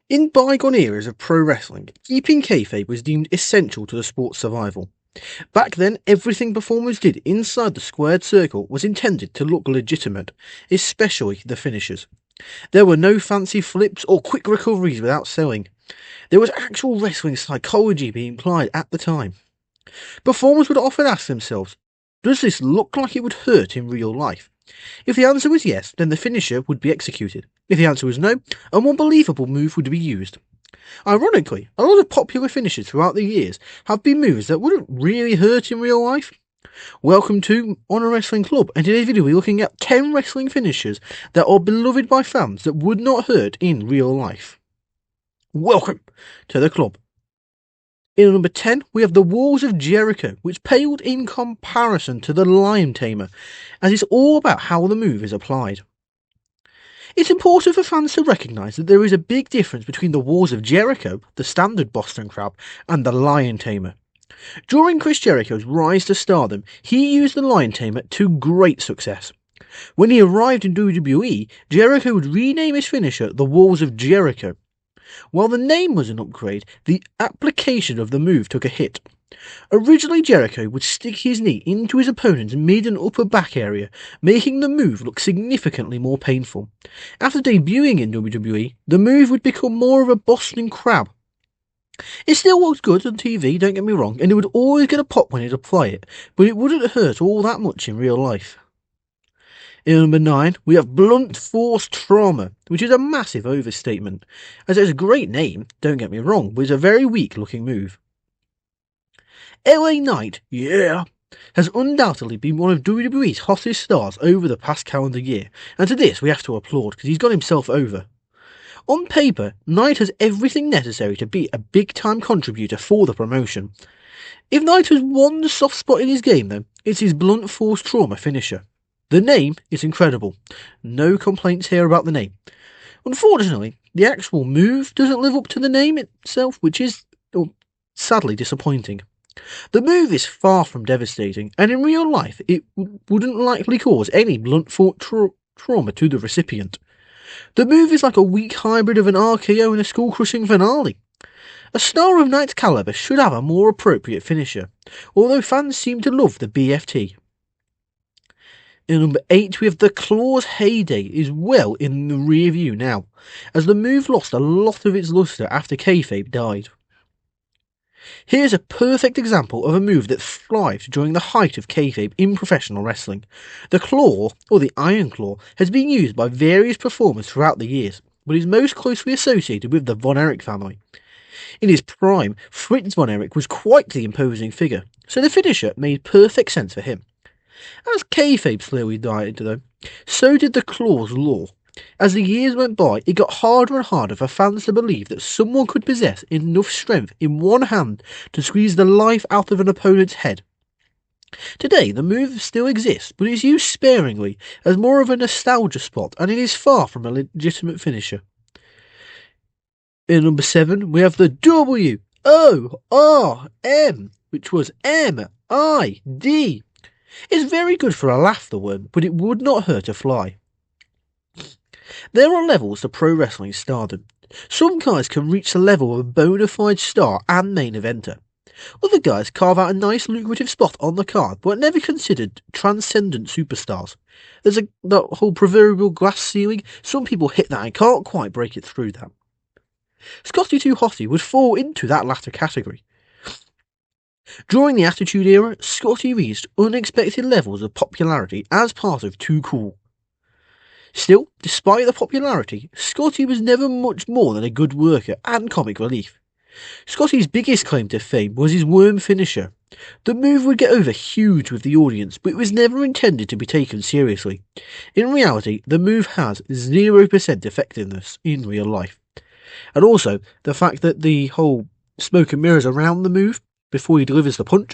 In bygone eras of pro wrestling, keeping kayfabe was deemed essential to the sport's survival. Back then, everything performers did inside the squared circle was intended to look legitimate, especially the finishers. There were no fancy flips or quick recoveries without selling. There was actual wrestling psychology being applied at the time. Performers would often ask themselves, does this look like it would hurt in real life? If the answer was yes, then the finisher would be executed. If the answer was no, a more believable move would be used. Ironically, a lot of popular finishers throughout the years have been moves that wouldn't really hurt in real life. Welcome to Honor Wrestling Club, and today's video we'll be looking at 10 wrestling finishers that are beloved by fans that would not hurt in real life. Welcome to the club. In number 10, we have the Walls of Jericho, which paled in comparison to the Lion Tamer, as it's all about how the move is applied. It's important for fans to recognise that there is a big difference between the Walls of Jericho, the standard Boston Crab, and the Lion Tamer. During Chris Jericho's rise to stardom, he used the Lion Tamer to great success. When he arrived in WWE, Jericho would rename his finisher the Walls of Jericho. While the name was an upgrade, the application of the move took a hit. Originally, Jericho would stick his knee into his opponent's mid and upper back area, making the move look significantly more painful. After debuting in WWE, the move would become more of a Boston Crab. It still looked good on TV, don't get me wrong, and it would always get a pop when he'd apply it, but it wouldn't hurt all that much in real life. In number 9, we have Blunt Force Trauma, which is a massive overstatement, as it's a great name, don't get me wrong, but it's a very weak looking move. LA Knight, yeah, has undoubtedly been one of WWE's hottest stars over the past calendar year, and to this we have to applaud because he's got himself over. On paper, Knight has everything necessary to be a big-time contributor for the promotion. If Knight has one soft spot in his game though, it's his Blunt Force Trauma finisher. The name is incredible. No complaints here about the name. Unfortunately, the actual move doesn't live up to the name itself, which is sadly disappointing. The move is far from devastating, and in real life it wouldn't likely cause any blunt force trauma to the recipient. The move is like a weak hybrid of an RKO and a skull-crushing finale. A star of Knight's caliber should have a more appropriate finisher, although fans seem to love the BFT. In number 8, we have the Claw's heyday is well in the rear view now, as the move lost a lot of its luster after kayfabe died. Here's a perfect example of a move that thrived during the height of kayfabe in professional wrestling. The Claw, or the Iron Claw, has been used by various performers throughout the years, but is most closely associated with the Von Erich family. In his prime, Fritz Von Erich was quite the imposing figure, so the finisher made perfect sense for him. As kayfabe slowly died, though, so did the Claw's lore. As the years went by, it got harder and harder for fans to believe that someone could possess enough strength in one hand to squeeze the life out of an opponent's head. Today, the move still exists, but is used sparingly as more of a nostalgia spot, and it is far from a legitimate finisher. In number 7, we have the WORM, which was MID. It's very good for a laugh, the worm, but it would not hurt a fly. There are levels to pro wrestling stardom. Some guys can reach the level of a bona fide star and main eventer. Other guys carve out a nice lucrative spot on the card, but are never considered transcendent superstars. There's that whole proverbial glass ceiling. Some people hit that and can't quite break it through that. Scotty 2 Hotty would fall into that latter category. During the Attitude Era, Scotty reached unexpected levels of popularity as part of Too Cool. Still, despite the popularity, Scotty was never much more than a good worker and comic relief. Scotty's biggest claim to fame was his worm finisher. The move would get over huge with the audience, but it was never intended to be taken seriously. In reality, the move has 0% effectiveness in real life. And also, the fact that the whole smoke and mirrors around the move before he delivers the punch,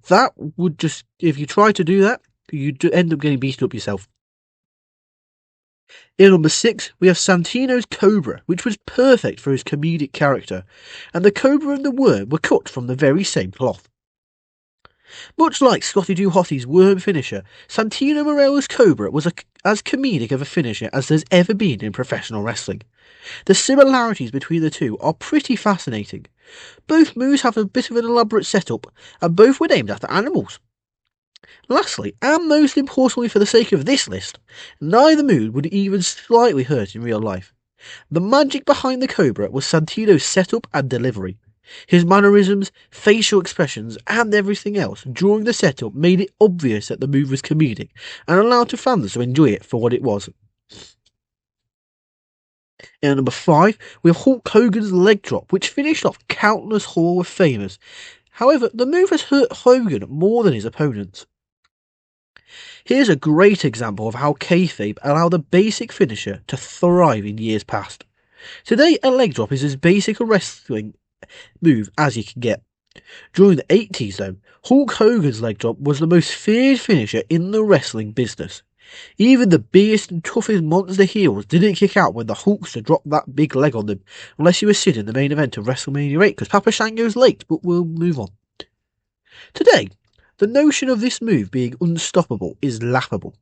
that would just, if you try to do that, you'd end up getting beaten up yourself. In number 6, we have Santino's Cobra, which was perfect for his comedic character, and the Cobra and the Worm were cut from the very same cloth. Much like Scotty 2 Hotty's Worm finisher, Santino Marella's Cobra was as comedic of a finisher as there's ever been in professional wrestling. The similarities between the two are pretty fascinating. Both moves have a bit of an elaborate setup, and both were named after animals. Lastly, and most importantly for the sake of this list, neither move would even slightly hurt in real life. The magic behind the Cobra was Santino's setup and delivery. His mannerisms, facial expressions, and everything else during the setup made it obvious that the move was comedic and allowed to fans to enjoy it for what it was. And number 5, we have Hulk Hogan's leg drop, which finished off countless Hall of Famers. However, the move has hurt Hogan more than his opponents. Here's a great example of how kayfabe allowed a basic finisher to thrive in years past. Today, a leg drop is as basic a wrestling move as you can get. During the 80s though, Hulk Hogan's leg drop was the most feared finisher in the wrestling business. Even the biggest and toughest monster heels didn't kick out when the Hulkster dropped that big leg on them, unless you were sitting in the main event of WrestleMania 8, because Papa Shango's late, but we'll move on. Today, the notion of this move being unstoppable is laughable.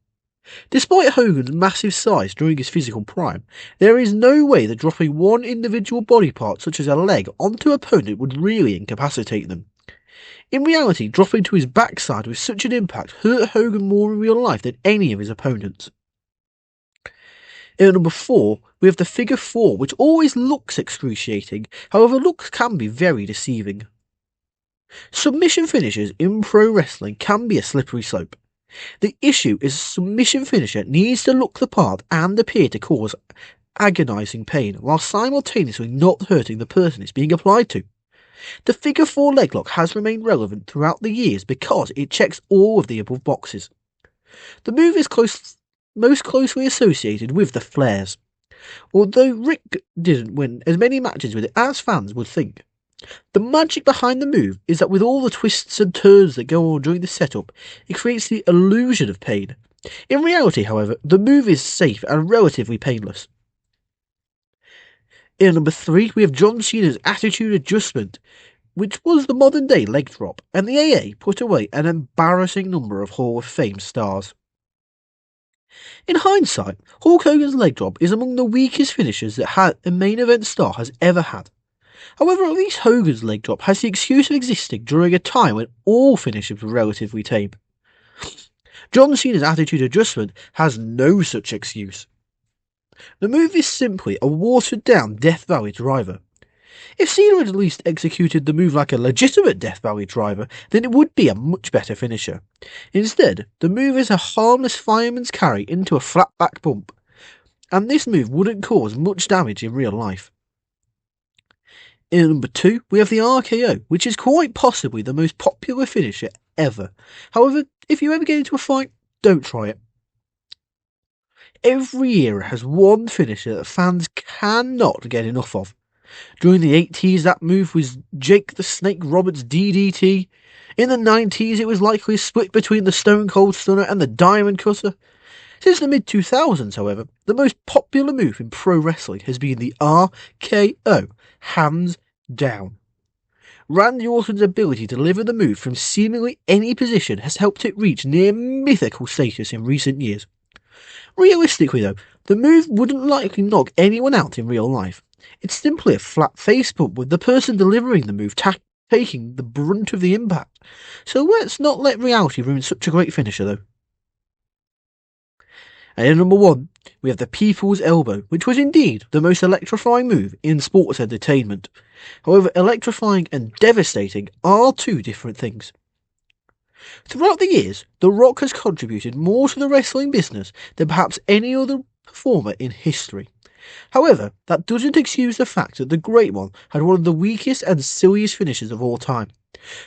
Despite Hogan's massive size during his physical prime, there is no way that dropping one individual body part such as a leg onto an opponent would really incapacitate them. In reality, dropping to his backside with such an impact hurt Hogan more in real life than any of his opponents. In number 4, we have the figure 4, which always looks excruciating, however looks can be very deceiving. Submission finishes in pro wrestling can be a slippery slope. The issue is a submission finisher needs to look the part and appear to cause agonising pain while simultaneously not hurting the person it's being applied to. The figure 4 leg lock has remained relevant throughout the years because it checks all of the above boxes. The move is most closely associated with the flares, although Rick didn't win as many matches with it as fans would think. The magic behind the move is that with all the twists and turns that go on during the setup, it creates the illusion of pain. In reality, however, the move is safe and relatively painless. In number 3, we have John Cena's attitude adjustment, which was the modern day leg drop, and the AA put away an embarrassing number of Hall of Fame stars. In hindsight, Hulk Hogan's leg drop is among the weakest finishers that a main event star has ever had. However, at least Hogan's leg drop has the excuse of existing during a time when all finishers were relatively tame. John Cena's attitude adjustment has no such excuse. The move is simply a watered down Death Valley driver. If Cena had at least executed the move like a legitimate Death Valley driver, then it would be a much better finisher. Instead, the move is a harmless fireman's carry into a flat back bump, and this move wouldn't cause much damage in real life. In number 2, we have the RKO, which is quite possibly the most popular finisher ever. However, if you ever get into a fight, don't try it. Every era has one finisher that fans cannot get enough of. During the 80s, that move was Jake the Snake Roberts DDT. In the 90s, it was likely split between the Stone Cold Stunner and the Diamond Cutter. Since the mid-2000s, however, the most popular move in pro wrestling has been the RKO, hands down. Randy Orton's ability to deliver the move from seemingly any position has helped it reach near mythical status in recent years. Realistically though, the move wouldn't likely knock anyone out in real life. It's simply a flat face bump with the person delivering the move taking the brunt of the impact. So let's not let reality ruin such a great finisher though. And in number 1, we have the People's Elbow, which was indeed the most electrifying move in sports entertainment. However, electrifying and devastating are two different things. Throughout the years, The Rock has contributed more to the wrestling business than perhaps any other performer in history. However, that doesn't excuse the fact that the Great One had one of the weakest and silliest finishes of all time.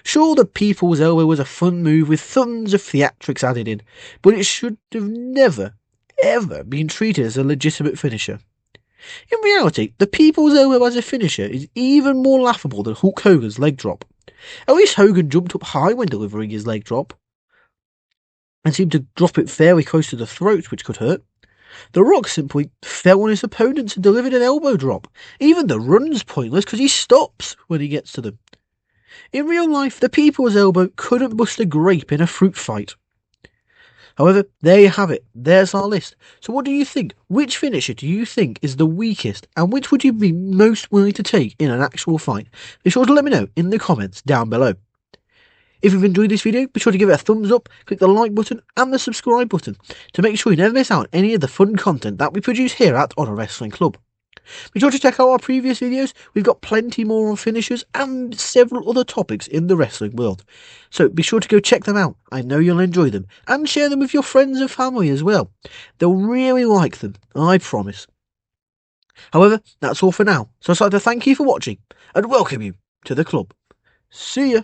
Sure, the People's Elbow was a fun move with tons of theatrics added in, but it should have never, ever been treated as a legitimate finisher. In reality, the People's Elbow as a finisher is even more laughable than Hulk Hogan's leg drop. At least Hogan jumped up high when delivering his leg drop, and seemed to drop it fairly close to the throat, which could hurt. The Rock simply fell on his opponents and delivered an elbow drop. Even the run's pointless because he stops when he gets to them. In real life, the People's Elbow couldn't bust a grape in a fruit fight. However, there you have it. There's our list. So what do you think? Which finisher do you think is the weakest, and which would you be most willing to take in an actual fight? Be sure to let me know in the comments down below. If you've enjoyed this video, be sure to give it a thumbs up, click the like button and the subscribe button to make sure you never miss out on any of the fun content that we produce here at Honor Wrestling Club. Be sure to check out our previous videos. We've got plenty more on finishers and several other topics in the wrestling world. So be sure to go check them out. I know you'll enjoy them, and share them with your friends and family as well. They'll really like them, I promise. However, that's all for now. So I'd like to thank you for watching and welcome you to the club. See ya!